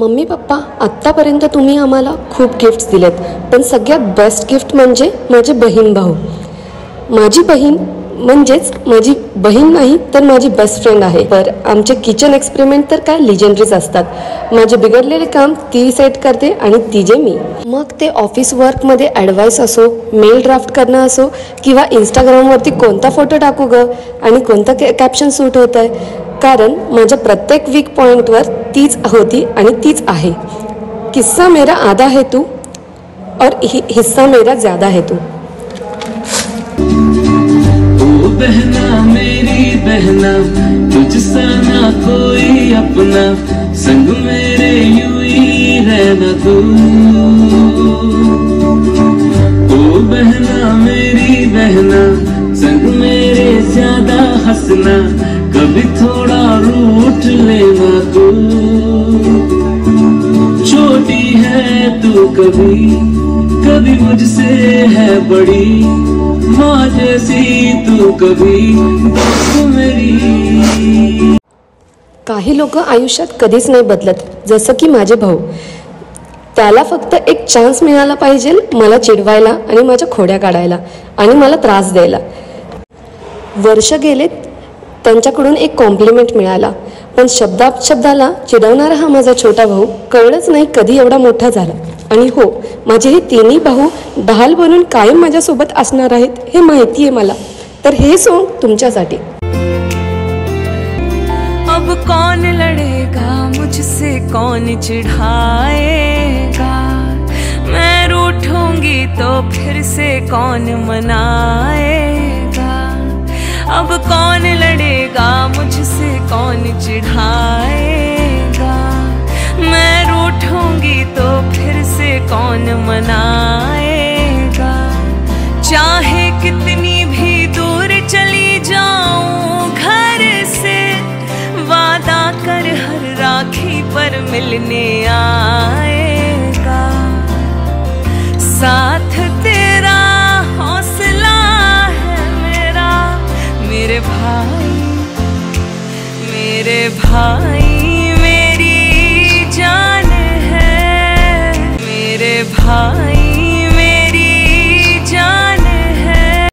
Mummy papa, आत्तापर्यंत तुम्ही आम्हाला खूप गिफ्ट्स दिलेत, पण सगळ्यात बेस्ट गिफ्ट म्हणजे माझे बहीण भाऊ. माझी बहीण म्हणजेच माझी बहीण नाही तर माझी बेस्ट फ्रेंड आहे. तर आमचे किचन एक्सपेरिमेंट तर काय लिजेंडरीज असतात. माझे बिघडलेले काम ती सेट करते आणि ती जे मी. मग ते ऑफिस वर्कमध्ये ॲडवाईस असो, मेल ड्राफ्ट करणं असो, किंवा इंस्टाग्रामवरती कोणता फोटो टाकू ग आणि कोणता कॅप्शन सूट होत आहे, कारण माझ्या प्रत्येक वीक पॉईंटवर तीच होती आणि तीच आहे. किस्सा मेरा आधा है तू और हिस्सा मेरा ज़्यादा है तू. बहना मेरी बहना, तुझसा ना कोई अपना, संग मेरे यूं ही रहना तू. ओ बहना मेरी बहना, संग मेरे ज्यादा हंसना, कभी थोड़ा रूठ लेना तू. छोटी है तू कभी कभी मुझसे है बड़ी, माँ जैसी तू कभी दोस्त मेरी. काही लोक आयुष्यात कधीच नाही बदलत, जसं की माझे भाऊ. त्याला फक्त एक चान्स मिळाला पाहिजे मला चिडवायला आणि माझ्या खोड्या काढायला आणि मला त्रास द्यायला. वर्ष गेलेत, त्यांच्याकडून एक कॉम्प्लिमेंट मिळाला, पण शब्दाला चिडवणारा हा माझा छोटा भाऊ कळलंच नाही कधी एवढा मोठा झाला. आणि हो, माझे हे तिन्ही भाऊ ढाल बनून कायम माझ्यासोबत असणार आहेत हे माहिती आहे मला. तर हे सॉन्ग तुमच्यासाठी. अब कौन लड़ेगा मुझसे, कौन चिढ़ाएगा, मैं रूठूंगी तो फिर से कौन मनाएगा. अब कौन लड़ेगा मुझसे, कौन चिढ़ाएगा, मैं रूठूंगी तो फिर से कौन मनाएगा. चाहे कितनी भी दूर चली जाऊं घर से, वादा कर हर राखी पर मिलने आएगा. साथ तेरा हौसला है मेरा, मेरे भाई मेरी जान है, मेरे भाई.